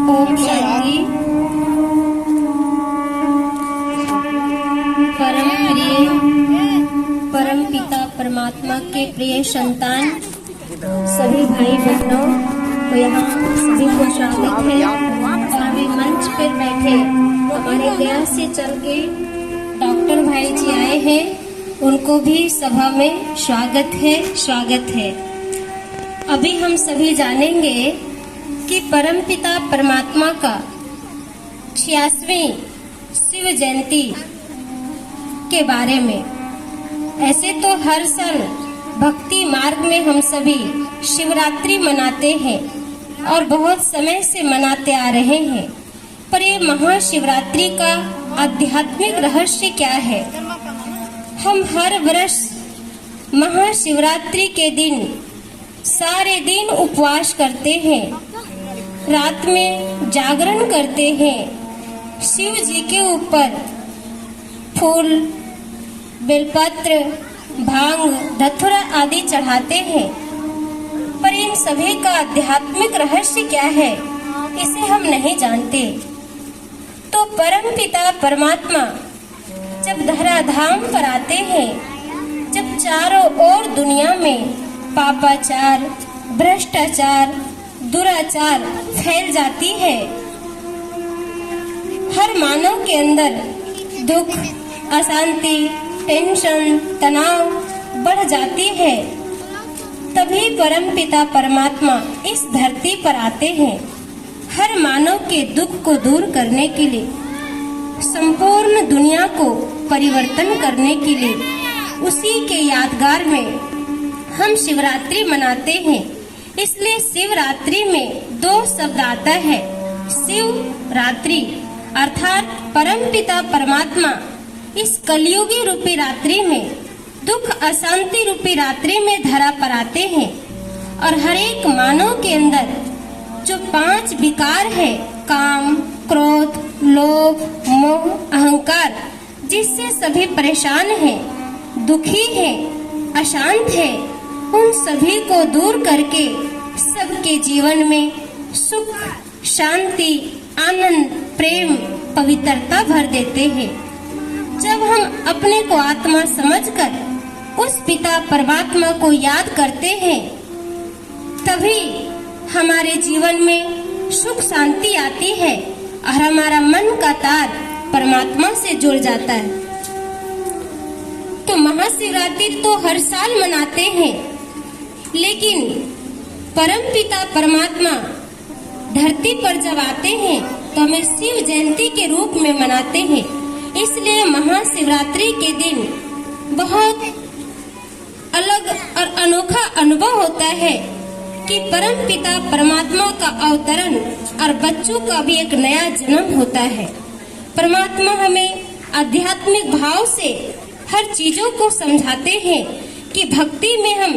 ओम शांति। परम प्रिय परम पिता परमात्मा के प्रिय संतान सभी भाई बहनों को यहाँ सभी को स्वागत है। और अभी मंच पर बैठे हमारे गया से चल के डॉक्टर भाई जी आए हैं, उनको भी सभा में स्वागत है। अभी हम सभी जानेंगे कि परमपिता परमात्मा का 86वीं शिव जयंती के बारे में। ऐसे तो हर साल भक्ति मार्ग में हम सभी शिवरात्रि मनाते हैं और बहुत समय से मनाते आ रहे हैं, पर ये महाशिवरात्रि का आध्यात्मिक रहस्य क्या है? हम हर वर्ष महाशिवरात्रि के दिन सारे दिन उपवास करते हैं, रात में जागरण करते हैं, शिव जी के ऊपर फूल, बेलपत्र, भांग, धतूरा आदि चढ़ाते हैं, पर इन सभी का आध्यात्मिक रहस्य क्या है, इसे हम नहीं जानते। तो परम पिता परमात्मा जब धराधाम पर आते हैं, जब चारों ओर दुनिया में पापाचार, भ्रष्टाचार, दुराचार फैल जाती है, हर मानव के अंदर दुख, अशांति, टेंशन, तनाव बढ़ जाती है, तभी परमपिता परमात्मा इस धरती पर आते हैं हर मानव के दुख को दूर करने के लिए, संपूर्ण दुनिया को परिवर्तन करने के लिए। उसी के यादगार में हम शिवरात्रि मनाते हैं। इसलिए शिवरात्रि में दो शब्द आता है, शिव रात्रि, अर्थात परमपिता परमात्मा इस कलयुगी रूपी रात्रि में, दुख अशांति रूपी रात्रि में धरा पर आते हैं और हर एक मानव के अंदर जो 5 विकार है, काम, क्रोध, लोभ, मोह, अहंकार, जिससे सभी परेशान हैं, दुखी हैं, अशांत हैं, उन सभी को दूर करके सबके जीवन में सुख, शांति, आनंद, प्रेम, पवित्रता भर देते हैं। जब हम अपने को आत्मा समझकर उस पिता परमात्मा को याद करते हैं, तभी हमारे जीवन में सुख शांति आती है और हमारा मन का तार परमात्मा से जुड़ जाता है। तो महाशिवरात्रि तो हर साल मनाते हैं, लेकिन परमपिता परमात्मा धरती पर जब आते हैं तो हमें शिव जयंती के रूप में मनाते हैं। इसलिए महाशिवरात्रि के दिन बहुत अलग और अनोखा अनुभव होता है कि परमपिता परमात्मा का अवतरण और बच्चों का भी एक नया जन्म होता है। परमात्मा हमें आध्यात्मिक भाव से हर चीजों को समझाते हैं कि भक्ति में हम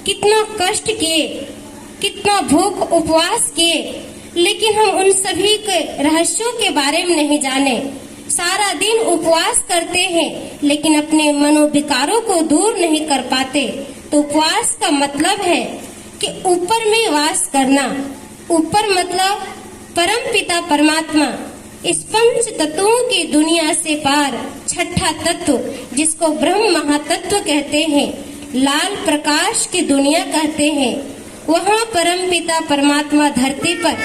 कितना कष्ट किए, कितना भूख उपवास किए, लेकिन हम उन सभी के रहस्यों के बारे में नहीं जाने। सारा दिन उपवास करते हैं, लेकिन अपने मनोविकारों को दूर नहीं कर पाते। तो उपवास का मतलब है कि ऊपर में वास करना। ऊपर मतलब परम पिता परमात्मा, इस पंच तत्वों की दुनिया से पार छठा तत्व, जिसको ब्रह्म महातत्व कहते हैं, लाल प्रकाश की दुनिया कहते हैं, वहाँ परम पिता परमात्मा धरती पर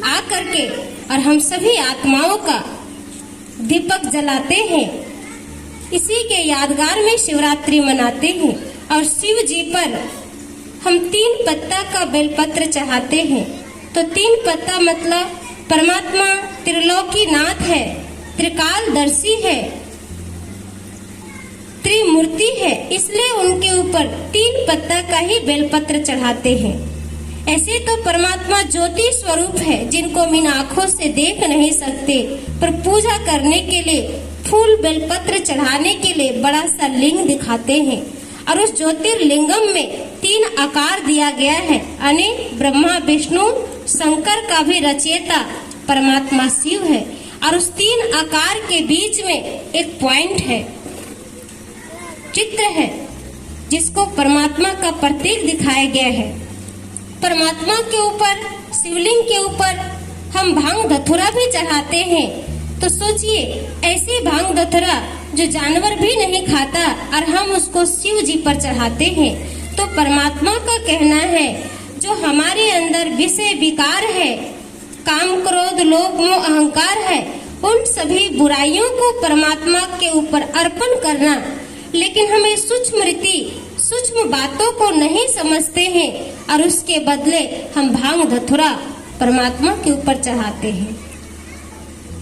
आकर के और हम सभी आत्माओं का दीपक जलाते हैं। इसी के यादगार में शिवरात्रि मनाते हैं और शिव जी पर हम 3 पत्ता का बेलपत्र चढ़ाते हैं। तो 3 पत्ता मतलब परमात्मा त्रिलोकी नाथ है, त्रिकालदर्शी है, त्रिमूर्ति है, इसलिए उनके ऊपर 3 पत्ता का ही बेलपत्र चढ़ाते हैं। ऐसे तो परमात्मा ज्योति स्वरूप है, जिनको बिना आँखों से देख नहीं सकते, पर पूजा करने के लिए, फूल बेलपत्र चढ़ाने के लिए बड़ा सा लिंग दिखाते हैं और उस ज्योतिर्लिंगम में 3 आकार दिया गया है। अनेक ब्रह्मा विष्णु शंकर का भी रचयिता परमात्मा शिव है और उस 3 आकार के बीच में एक पॉइंट है, चित्र है, जिसको परमात्मा का प्रतीक दिखाया गया है। परमात्मा के ऊपर, शिवलिंग के ऊपर हम भांग धतूरा भी चढ़ाते हैं। तो सोचिए, ऐसे भांग धतूरा जो जानवर भी नहीं खाता और हम उसको शिव जी पर चढ़ाते हैं। तो परमात्मा का कहना है, जो हमारे अंदर विषय विकार है, काम क्रोध लोभ मोह अहंकार है, उन सभी बुराइयों को परमात्मा के ऊपर अर्पण करना। लेकिन हमें सूक्ष्म बातों को नहीं समझते हैं और उसके बदले हम भांग धतूरा परमात्मा के ऊपर चढ़ाते हैं।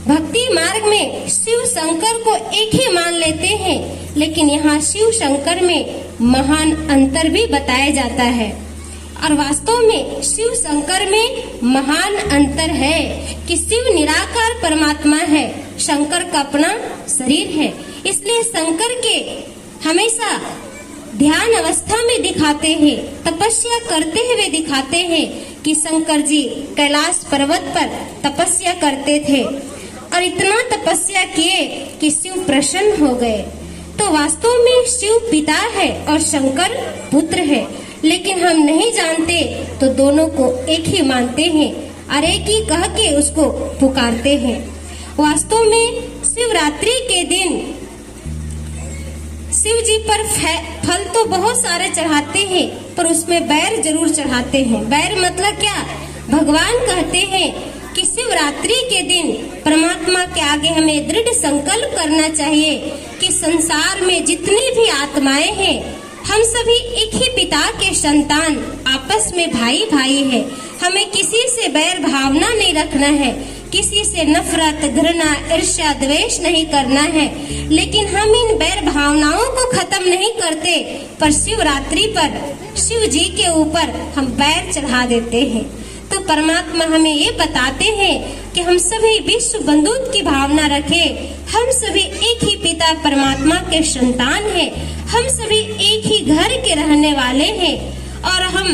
भक्ति मार्ग में शिव शंकर को एक ही मान लेते हैं, लेकिन यहाँ शिव शंकर में महान अंतर भी बताया जाता है। और वास्तव में शिव शंकर में महान अंतर है कि शिव निराकार परमात्मा है, शंकर का अपना शरीर है। इसलिए शंकर के हमेशा ध्यान अवस्था में दिखाते हैं, तपस्या करते हुए दिखाते हैं कि शंकर जी कैलाश पर्वत पर तपस्या करते थे और इतना तपस्या किए कि शिव प्रसन्न हो गए। तो वास्तव में शिव पिता है और शंकर पुत्र है, लेकिन हम नहीं जानते तो दोनों को एक ही मानते हैं और एक ही कह के उसको पुकारते हैं। वास्तव में शिवरात्रि के दिन शिव जी पर फल तो बहुत सारे चढ़ाते हैं, पर उसमें बैर जरूर चढ़ाते हैं। बैर मतलब क्या? भगवान कहते हैं कि शिवरात्रि के दिन परमात्मा के आगे हमें दृढ़ संकल्प करना चाहिए कि संसार में जितनी भी आत्माएं हैं, हम सभी एक ही पिता के संतान, आपस में भाई भाई है। हमें किसी से बैर भावना नहीं रखना है, किसी से नफरत घृणा ईर्ष्या द्वेष नहीं करना है। लेकिन हम इन बैर भावनाओं को खत्म नहीं करते, पर शिवरात्रि पर शिव जी के ऊपर हम बैर चढ़ा देते हैं। तो परमात्मा हमें ये बताते हैं कि हम सभी विश्व बंधुत्व की भावना रखें। हम सभी एक ही पिता परमात्मा के संतान हैं, हम सभी एक ही घर के रहने वाले हैं और हम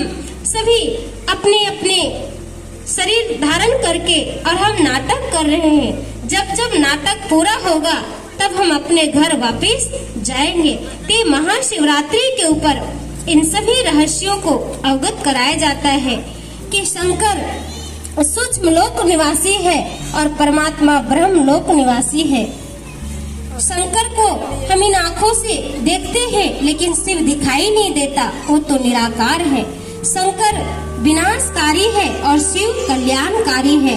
सभी अपने अपने शरीर धारण करके और हम नाटक कर रहे हैं। जब जब नाटक पूरा होगा तब हम अपने घर वापस जाएंगे। ते महाशिवरात्रि के ऊपर इन सभी रहस्यों को अवगत कराया जाता है कि शंकर सूक्ष्म लोक निवासी है और परमात्मा ब्रह्म लोक निवासी है। शंकर को हम इन आँखों से देखते हैं, लेकिन शिव दिखाई नहीं देता, वो तो निराकार है। शंकर विनाशकारी है और शिव कल्याणकारी है।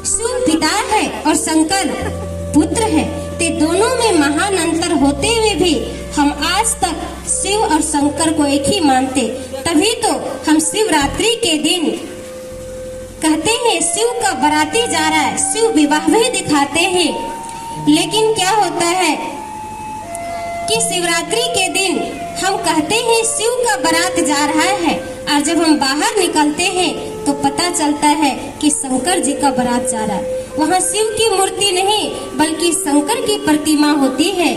शिव पिता है और शंकर पुत्र है। ते दोनों में महान अंतर होते हुए भी हम आज तक शिव और शंकर को एक ही मानते। तभी तो हम शिवरात्रि के दिन कहते हैं शिव का बाराती जा रहा है, शिव विवाह भी दिखाते हैं। लेकिन क्या होता है कि शिवरात्रि के दिन हम कहते हैं शिव का बारात जा रहा है, और जब हम बाहर निकलते हैं तो पता चलता है कि शंकर जी का बारात जा रहा है। वहाँ शिव की मूर्ति नहीं बल्कि शंकर की प्रतिमा होती है,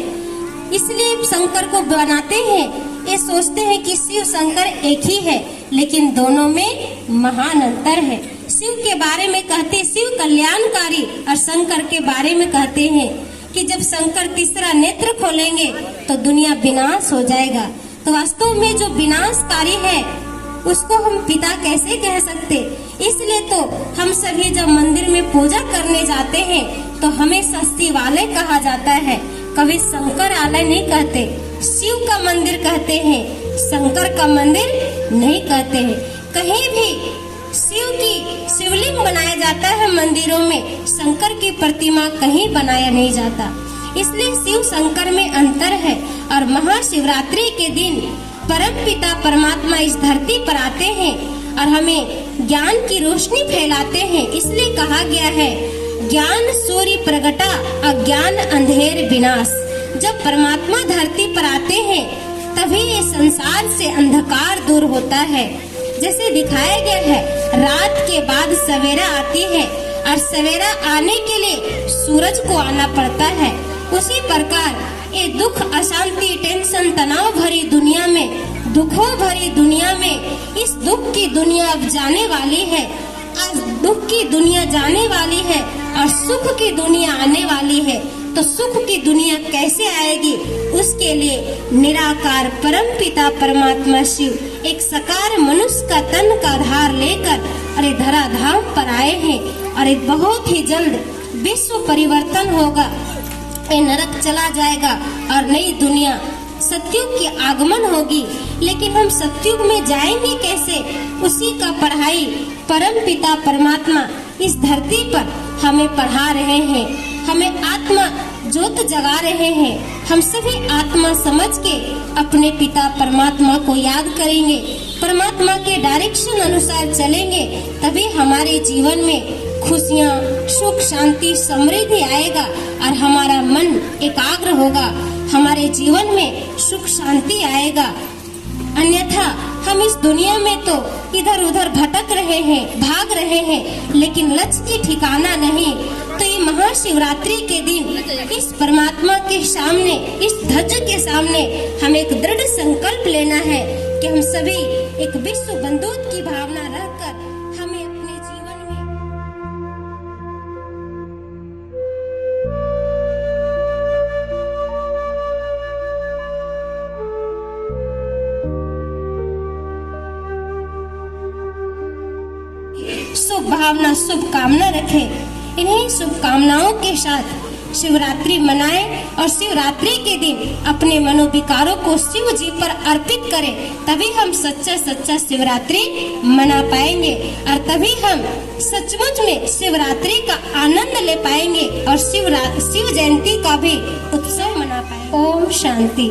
इसलिए शंकर को बनाते हैं। ये सोचते हैं कि शिव शंकर एक ही है, लेकिन दोनों में महान अंतर है। शिव के बारे में कहते शिव कल्याणकारी और शंकर के बारे में कहते हैं कि जब शंकर तीसरा नेत्र खोलेंगे तो दुनिया विनाश हो जाएगा। तो वास्तव में जो विनाशकारी है उसको हम पिता कैसे कह सकते? इसलिए तो हम सभी जब मंदिर में पूजा करने जाते हैं तो हमें शिवालय कहा जाता है, कभी शंकर आलय नहीं कहते। शिव का मंदिर कहते हैं, शंकर का मंदिर नहीं कहते हैं। कहीं भी शिव की शिवलिंग बनाया जाता है मंदिरों में, शंकर की प्रतिमा कहीं बनाया नहीं जाता। इसलिए शिव शंकर में अंतर है। और महाशिवरात्रि के दिन परम पिता परमात्मा इस धरती पर आते हैं और हमें ज्ञान की रोशनी फैलाते हैं। इसलिए कहा गया है, ज्ञान सूर्य प्रगटा अज्ञान अंधेर विनाश। जब परमात्मा धरती पर आते हैं तभी ये संसार से अंधकार दूर होता है। जैसे दिखाया गया है, रात के बाद सवेरा आती है और सवेरा आने के लिए सूरज को आना पड़ता है। उसी प्रकार ये दुख अशांति टेंशन तनाव भरी दुनिया में, दुखों भरी दुनिया में, इस दुख की दुनिया अब जाने वाली है। आज दुख की दुनिया जाने वाली है और सुख की दुनिया आने वाली है। तो सुख की दुनिया कैसे आएगी? उसके लिए निराकार परम पिता परमात्मा शिव एक साकार मनुष्य का तन का आधार लेकर अरे धराधाम पर आए हैं और एक बहुत ही जल्द विश्व परिवर्तन होगा। ये नरक चला जाएगा और नई दुनिया सतयुग की आगमन होगी। लेकिन हम सतयुग में जाएंगे कैसे, उसी का पढ़ाई परम पिता परमात्मा इस धरती पर हमें पढ़ा रहे हैं, हमें आत्मा ज्योत जगा रहे हैं। हम सभी आत्मा समझ के अपने पिता परमात्मा को याद करेंगे, परमात्मा के डायरेक्शन अनुसार चलेंगे, तभी हमारे जीवन में खुशियाँ, सुख, शांति, समृद्धि आएगा और हमारा मन एकाग्र होगा, हमारे जीवन में सुख शांति आएगा। अन्यथा हम इस दुनिया में तो इधर उधर भटक रहे हैं, भाग रहे हैं, लेकिन लक्ष्य की ठिकाना नहीं। तो ये महाशिवरात्रि के दिन इस परमात्मा के सामने, इस ध्वज के सामने हमें एक दृढ़ संकल्प लेना है कि हम सभी एक विश्व बंधुत्व की भावना रखकर हमें अपने जीवन में शुभ भावना, शुभकामना रखें। इन्हीं शुभकामनाओं के साथ शिवरात्रि मनाएं और शिवरात्रि के दिन अपने मनोविकारों को शिव जी पर अर्पित करें, तभी हम सच्चा शिवरात्रि मना पाएंगे और तभी हम सचमुच में शिवरात्रि का आनंद ले पाएंगे और शिव जयंती का भी उत्सव मना पाएंगे। ओम शांति।